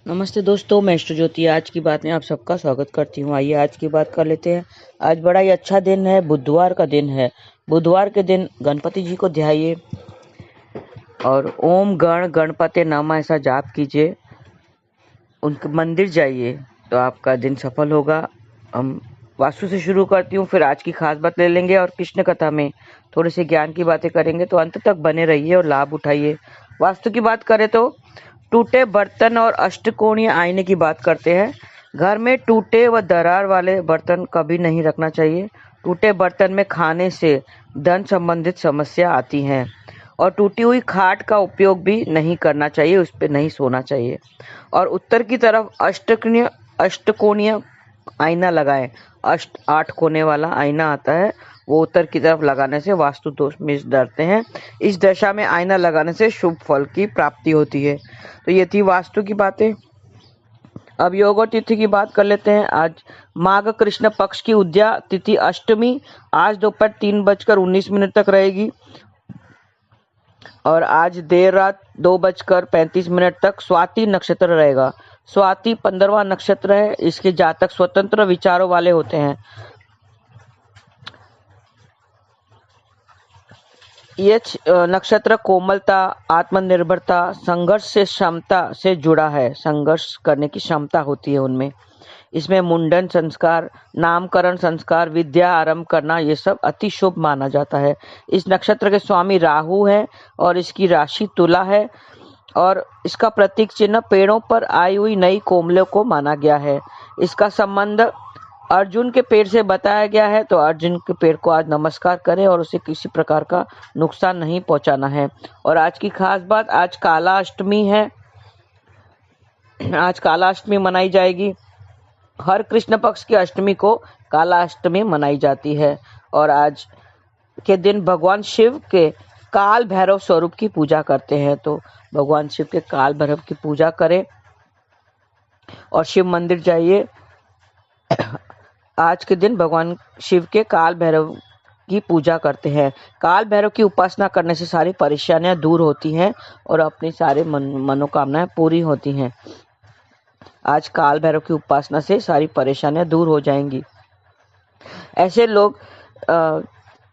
नमस्ते दोस्तों, मैं इष्ट ज्योति आज की बात में आप सबका स्वागत करती हूँ। आइए आज की बात कर लेते हैं। आज बड़ा ही अच्छा दिन है, बुधवार का दिन है। बुधवार के दिन गणपति जी को ध्याइए और ओम गण गणपते नमः ऐसा जाप कीजिए। उनके मंदिर जाइए तो आपका दिन सफल होगा। हम वास्तु से शुरू करती हूँ, फिर आज की खास बात ले लेंगे और कृष्ण कथा में थोड़े से ज्ञान की बातें करेंगे, तो अंत तक बने रहिए और लाभ उठाइए। वास्तु की बात करें तो टूटे बर्तन और अष्टकोणीय आईने की बात करते हैं। घर में टूटे व दरार वाले बर्तन कभी नहीं रखना चाहिए। टूटे बर्तन में खाने से धन संबंधित समस्या आती हैं और टूटी हुई खाट का उपयोग भी नहीं करना चाहिए, उस पर नहीं सोना चाहिए। और उत्तर की तरफ अष्टकोणीय आईना लगाएं। 8 कोने वाला आईना आता है, वो उत्तर की तरफ लगाने से वास्तु दोष में डरते हैं। इस दशा में आईना लगाने से शुभ फल की प्राप्ति होती है। तो ये थी वास्तु की बातें। अब योग और तिथि की बात कर लेते हैं। आज माघ कृष्ण पक्ष की उद्या तिथि अष्टमी आज दोपहर 3:19 तक रहेगी और आज देर रात 2:35 तक स्वाति नक्षत्र रहेगा। स्वाति 15वां नक्षत्र है। इसके जातक स्वतंत्र विचारों वाले होते हैं। ये नक्षत्र कोमलता, आत्मनिर्भरता, संघर्ष से क्षमता से जुड़ा है। संघर्ष करने की क्षमता होती है उनमें। इसमें मुंडन संस्कार, नामकरण संस्कार, विद्या आरंभ करना, ये सब अति शुभ माना जाता है। इस नक्षत्र के स्वामी राहु है और इसकी राशि तुला है और इसका प्रतीक चिन्ह पेड़ों पर आई हुई नई कोमलों को माना गया है। इसका संबंध अर्जुन के पेड़ से बताया गया है, तो अर्जुन के पेड़ को आज नमस्कार करें और उसे किसी प्रकार का नुकसान नहीं पहुंचाना है। और आज की खास बात, आज काला अष्टमी है। आज काला अष्टमी मनाई जाएगी। हर कृष्ण पक्ष की अष्टमी को काला अष्टमी मनाई जाती है और आज के दिन भगवान शिव के काल भैरव स्वरूप की पूजा करते हैं। तो भगवान शिव के काल भैरव की पूजा करें और शिव मंदिर जाइए। आज के दिन भगवान शिव के काल भैरव की पूजा करते हैं। काल भैरव की उपासना करने से सारी परेशानियां दूर होती हैं और अपनी सारी मनोकामनाएं पूरी होती हैं। आज काल भैरव की उपासना से सारी परेशानियां दूर हो जाएंगी। ऐसे लोग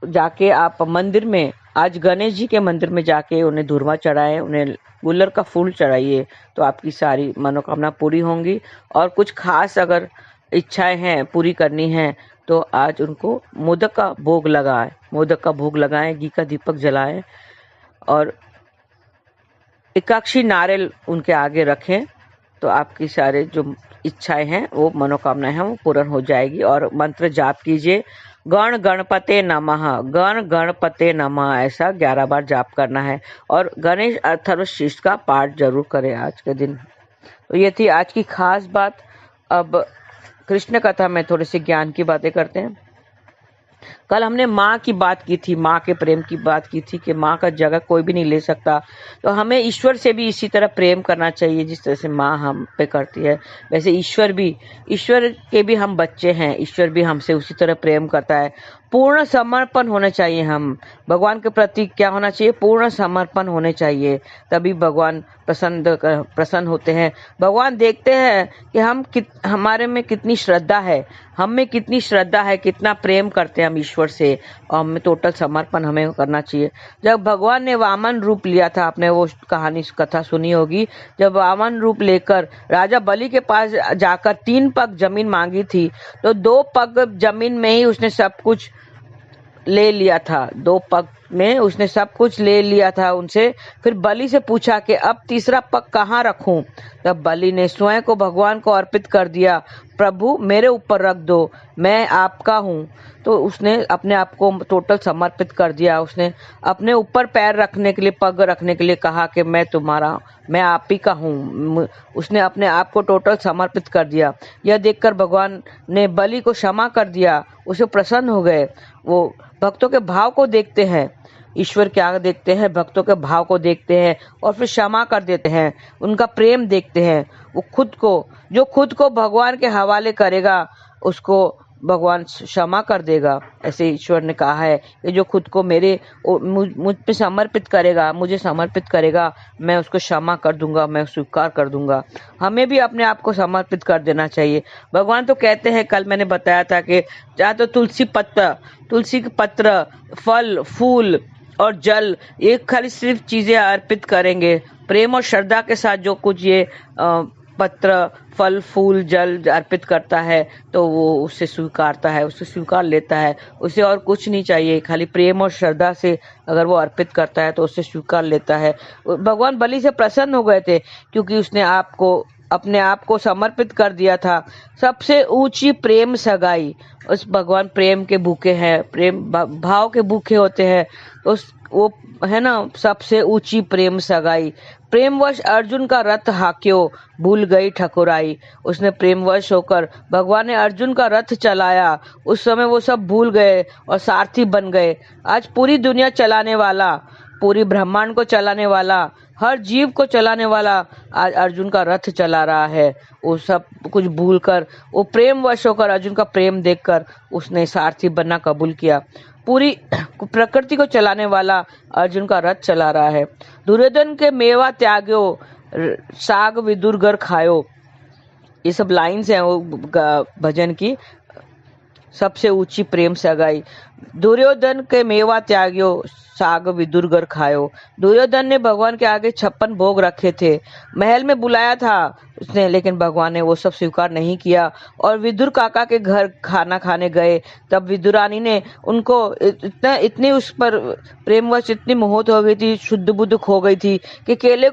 जाके आप मंदिर में, आज गणेश जी के मंदिर में जाके उन्हें धूर्वा चढ़ाएं, उन्हें गुलर का फूल चढ़ाइए, तो आपकी सारी मनोकामना पूरी होंगी। और कुछ खास अगर इच्छाएं हैं पूरी करनी है तो आज उनको मोदक का भोग लगाएं। मोदक का भोग लगाएं, घी का दीपक जलाएं और एकाक्षी नारियल उनके आगे रखें, तो आपकी सारे जो इच्छाएं हैं, वो मनोकामनाएं हैं, वो पूर्ण हो जाएगी। और मंत्र जाप कीजिए, गण गणपते नमः, गण गणपते नमः, ऐसा 11 बार जाप करना है। और गणेश अथर्वशीर्ष का पाठ जरूर करें आज के दिन। तो ये थी आज की खास बात। अब कृष्ण कथा में थोड़ी सी ज्ञान की बातें करते हैं। कल हमने माँ की बात की थी, माँ के प्रेम की बात की थी कि माँ का जगह कोई भी नहीं ले सकता। तो हमें ईश्वर से भी इसी तरह प्रेम करना चाहिए जिस तरह से माँ हम पे करती है, वैसे ईश्वर के भी हम बच्चे हैं। ईश्वर भी हमसे उसी तरह प्रेम करता है। पूर्ण समर्पण होने चाहिए। हम भगवान के प्रति क्या होना चाहिए? पूर्ण समर्पण होने चाहिए, तभी भगवान प्रसन्न होते हैं। भगवान देखते हैं कि हमारे में कितनी श्रद्धा है, हम में कितनी श्रद्धा है, कितना प्रेम करते हैं हम ईश्वर से, और हमें टोटल समर्पण हमें करना चाहिए। जब भगवान ने वामन रूप लिया था, आपने वो कहानी कथा सुनी होगी, जब वामन रूप लेकर राजा बलि के पास जाकर 3 पग जमीन मांगी थी, तो 2 पग जमीन में ही उसने सब कुछ ले लिया था। 2 पग में उसने सब कुछ ले लिया था उनसे। फिर बलि से पूछा कि अब तीसरा पग कहाँ रखूं? तब बलि ने स्वयं को भगवान को अर्पित कर दिया। प्रभु मेरे ऊपर रख दो, मैं आपका हूँ। तो उसने अपने आप को टोटल समर्पित कर दिया। उसने अपने ऊपर पैर रखने के लिए, पग रखने के लिए कहा कि मैं आप ही का हूँ। उसने अपने आप को टोटल समर्पित कर दिया। यह देखकर भगवान ने बलि को क्षमा कर दिया, उसे प्रसन्न हो गए। वो भक्तों के भाव को देखते हैं। ईश्वर क्या देखते हैं? भक्तों के भाव को देखते हैं और फिर क्षमा कर देते हैं, उनका प्रेम देखते हैं। वो जो खुद को भगवान के हवाले करेगा, उसको भगवान क्षमा कर देगा। ऐसे ईश्वर ने कहा है कि जो खुद को मुझ पे समर्पित करेगा, मुझे समर्पित करेगा, मैं उसको क्षमा कर दूंगा, मैं स्वीकार कर दूंगा। हमें भी अपने आप को समर्पित कर देना चाहिए। भगवान तो कहते हैं, कल मैंने बताया था कि चाहे तो तुलसी के पत्र, फल फूल और जल, ये खाली सिर्फ चीजें अर्पित करेंगे प्रेम और श्रद्धा के साथ। जो कुछ ये पत्र, फल फूल, जल अर्पित करता है तो वो उससे स्वीकारता है, उससे स्वीकार लेता है। उसे और कुछ नहीं चाहिए, खाली प्रेम और श्रद्धा से अगर वो अर्पित करता है तो उससे स्वीकार लेता है। भगवान बलि से प्रसन्न हो गए थे क्योंकि उसने अपने आप को समर्पित कर दिया था। सबसे ऊंची प्रेम सगाई, उस भगवान प्रेम के भूखे हैं, प्रेम भाव के भूखे होते हैं। वो है ना, सबसे ऊंची प्रेम सगाई। प्रेमवश अर्जुन का रथ हाक्यो, भूल गई ठकुराई। उसने प्रेमवश होकर, भगवान ने अर्जुन का रथ चलाया, उस समय वो सब भूल गए और सारथी बन गए। आज पूरी दुनिया चलाने वाला, पूरी ब्रह्मांड को चलाने वाला, हर जीव को चलाने वाला आज अर्जुन का रथ चला रहा है। वो सब कुछ भूलकर, वो प्रेमवश होकर, अर्जुन का प्रेम देखकर उसने सारथी बनना कबूल किया। पूरी प्रकृति को चलाने वाला अर्जुन का रथ चला रहा है। दुर्योधन के मेवा त्याग्यो, साग विदुर घर खायो। ये सब लाइन्स हैं वो भजन की। सबसे ऊंची प्रेम सगाई। दुर्योधन के मेवा त्याग्यो, साग विदुर घर खायो। दुर्योधन ने भगवान के आगे 56 भोग रखे थे, महल में बुलाया था उसने, लेकिन भगवान ने वो सब स्वीकार नहीं किया और विदुर काका के घर खाना खाने गए। तब विदुरानी ने उनको इतनी उस पर प्रेमवश इतनी मोहित हो गई थी, शुद्ध बुद्ध खो गई थी कि केले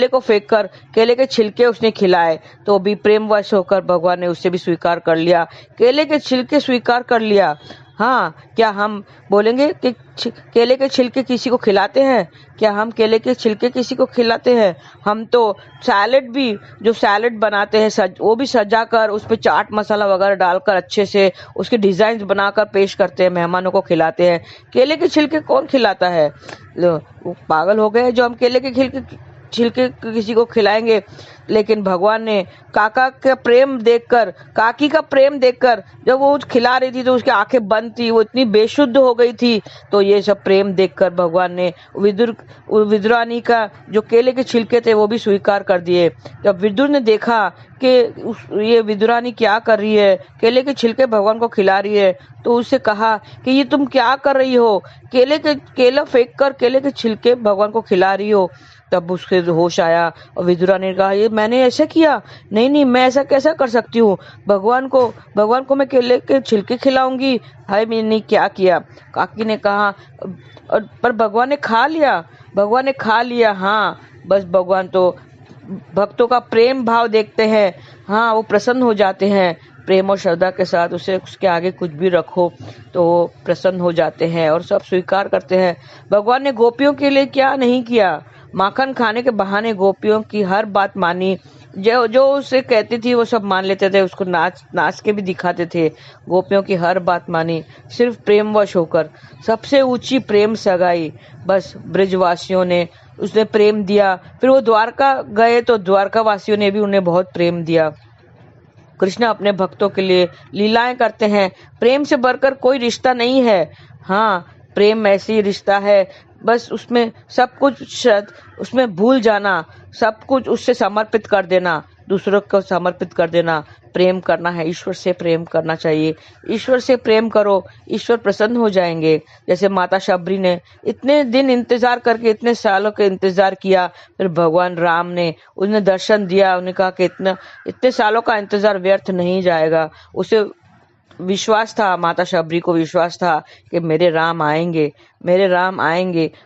को फेंक कर केले के छिलके उसने खिलाए, तो भी प्रेमवश होकर भगवान ने उससे भी स्वीकार कर लिया, केले के छिलके स्वीकार कर लिया। हाँ, क्या हम बोलेंगे कि केले के छिलके किसी को खिलाते हैं? क्या हम केले के छिलके किसी को खिलाते हैं? हम तो सैलेड भी, जो सैलेड बनाते हैं वो भी सजा कर उस पर चाट मसाला वगैरह डालकर अच्छे से उसके डिजाइन बनाकर पेश करते हैं, मेहमानों को खिलाते हैं। केले के छिलके कौन खिलाता है? वो पागल हो गए जो हम केले के छिलके किसी को खिलाएंगे। लेकिन भगवान ने काका का प्रेम देखकर, काकी का प्रेम देखकर, जब वो खिला रही थी तो उसकी आंखें बंद थी, वो इतनी बेशुद्ध हो गई थी, तो ये सब प्रेम देखकर भगवान ने विदुरानी का जो केले के छिलके थे वो भी स्वीकार कर दिए। जब विदुर ने देखा कि ये विदुरानी क्या कर रही है, केले के छिलके भगवान को खिला रही है, तो उससे कहा कि ये तुम क्या कर रही हो, केला फेंक कर केले के छिलके भगवान को खिला रही हो। तब उसके होश आया और विदुरानी ने कहा, ये मैंने ऐसा किया? नहीं, मैं ऐसा कैसा कर सकती हूँ? भगवान को मैं केले के छिलके खिलाऊंगी? हाय, मैंने क्या किया? काकी ने कहा, पर भगवान ने खा लिया। हाँ, बस भगवान तो भक्तों का प्रेम भाव देखते हैं। हाँ, वो प्रसन्न हो जाते हैं। प्रेम और श्रद्धा के साथ उसके आगे कुछ भी रखो तो वो प्रसन्न हो जाते हैं और सब स्वीकार करते हैं। भगवान ने गोपियों के लिए क्या नहीं किया? माखन खाने के बहाने गोपियों की हर बात मानी, जो उसे कहती थी वो सब मान लेते थे, उसको नाच के भी दिखाते थे। गोपियों की हर बात मानी सिर्फ प्रेमवश होकर। सबसे ऊंची प्रेम सगाई, बस ब्रजवासियों ने उसने प्रेम दिया। फिर वो द्वारका गए तो द्वारका वासियों ने भी उन्हें बहुत प्रेम दिया। कृष्ण अपने भक्तों के लिए लीलाएं करते हैं। प्रेम से बढ़कर कोई रिश्ता नहीं है। हाँ, प्रेम ऐसी रिश्ता है, बस उसमें सब कुछ उसमें भूल जाना, सब कुछ उससे समर्पित कर देना, दूसरों को समर्पित कर देना। प्रेम करना है, ईश्वर से प्रेम करना चाहिए। ईश्वर से प्रेम करो, ईश्वर प्रसन्न हो जाएंगे। जैसे माता शबरी ने इतने दिन इंतजार करके, इतने सालों के इंतजार किया, फिर भगवान राम ने उन्हें दर्शन दिया। उन्हें कहा कि इतने सालों का इंतजार व्यर्थ नहीं जाएगा। उसे विश्वास था, माता शबरी को विश्वास था कि मेरे राम आएंगे।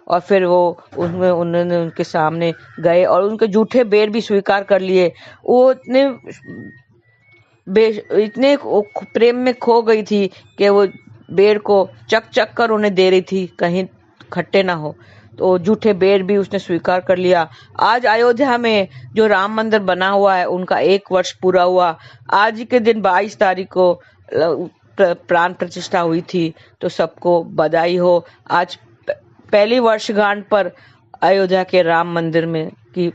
और फिर वो उन्होंने उनके सामने गए और उनके झूठे बेर भी स्वीकार कर लिए। वो इतने प्रेम में खो गई थी कि वो बेर को चक कर उन्हें दे रही थी, कहीं खट्टे ना हो। तो झूठे बेर भी उसने स्वीकार कर लिया। आज अयोध्या में जो राम मंदिर बना हुआ है, उनका 1 वर्ष पूरा हुआ। आज के दिन 22 तारीख को प्राण प्रतिष्ठा हुई थी, तो सबको बधाई हो। आज पहली वर्षगांठ पर अयोध्या के राम मंदिर में की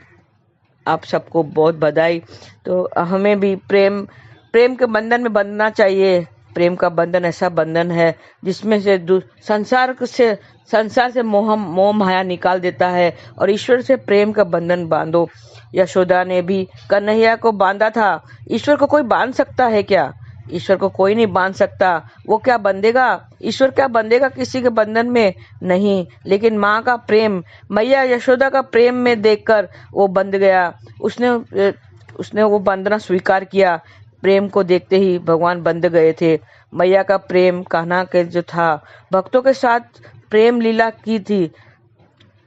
आप सबको बहुत बधाई। तो हमें भी प्रेम के बंधन में बंधना चाहिए। प्रेम का बंधन ऐसा बंधन है जिसमें से संसार से मोह माया निकाल देता है और ईश्वर से प्रेम का बंधन बांधो। यशोदा ने भी कन्हैया को बांधा था। ईश्वर को कोई बांध सकता है क्या? ईश्वर को कोई नहीं बांध सकता। वो क्या बंधेगा? ईश्वर क्या बंधेगा किसी के बंधन में? नहीं। लेकिन माँ का प्रेम, मैया यशोदा का प्रेम में देखकर वो बंध गया। उसने वो बंधना स्वीकार किया। प्रेम को देखते ही भगवान बंध गए थे। मैया का प्रेम कान्हा के जो था, भक्तों के साथ प्रेम लीला की थी।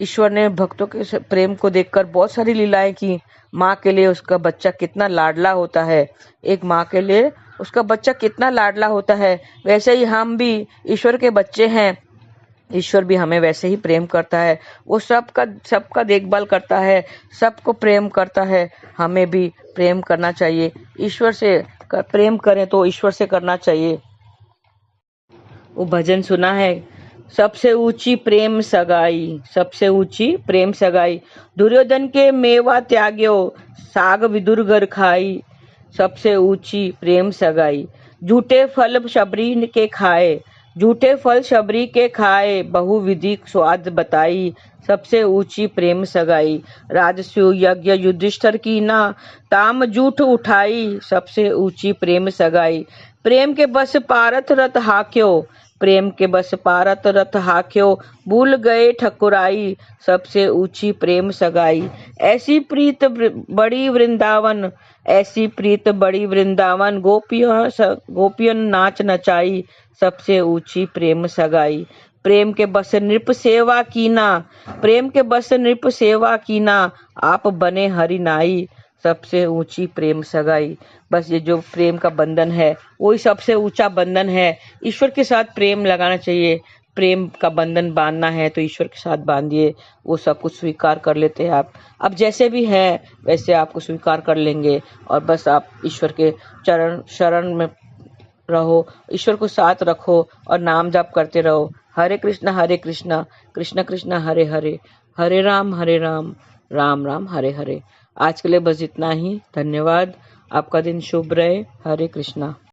ईश्वर ने भक्तों के प्रेम को देखकर बहुत सारी लीलाएं की। माँ के लिए उसका बच्चा कितना लाडला होता है, एक माँ के लिए उसका बच्चा कितना लाडला होता है, वैसे ही हम भी ईश्वर के बच्चे हैं। ईश्वर भी हमें वैसे ही प्रेम करता है। वो सबका देखभाल करता है, सबको प्रेम करता है। हमें भी प्रेम करना चाहिए। ईश्वर से प्रेम करें तो ईश्वर से करना चाहिए। वो भजन सुना है, सबसे ऊंची प्रेम सगाई, सबसे ऊंची प्रेम सगाई। दुर्योधन के मेवा त्याग्यो, साग विदुर घर खाई। सबसे ऊंची प्रेम सगाई। झूठे फल शबरी के खाए, झूठे फल शबरी के खाए। बहुविधि स्वाद बताई, सबसे ऊंची प्रेम सगाई। राजसूय यज्ञ युधिष्ठिर की ना, ताम झूठ उठाई। सबसे ऊंची प्रेम सगाई। प्रेम के बस पारत रत हाक्यो, प्रेम के बस पारत रथ हाक्यो। भूल गए ठकुराई, सबसे ऊंची प्रेम सगाई। ऐसी प्रीत बड़ी वृंदावन, ऐसी प्रीत बड़ी वृंदावन। गोपियन नाच नचाई, सबसे ऊंची प्रेम सगाई। प्रेम के बस नृप सेवा कीना, प्रेम के बस नृप सेवा कीना। आप बने हरि नाई, सबसे ऊंची प्रेम सगाई। बस ये जो प्रेम का बंधन है वही सबसे ऊंचा बंधन है। ईश्वर के साथ प्रेम लगाना चाहिए। प्रेम का बंधन बांधना है तो ईश्वर के साथ बांधिए, वो सब कुछ स्वीकार कर लेते हैं आप। अब जैसे भी है वैसे आपको स्वीकार कर लेंगे और बस आप ईश्वर के शरण में रहो, ईश्वर को साथ रखो और नाम जाप करते रहो। हरे कृष्णा कृष्ण कृष्ण हरे हरे, हरे राम राम राम हरे हरे। आज के लिए बस इतना ही। धन्यवाद। आपका दिन शुभ रहे। हरे कृष्णा।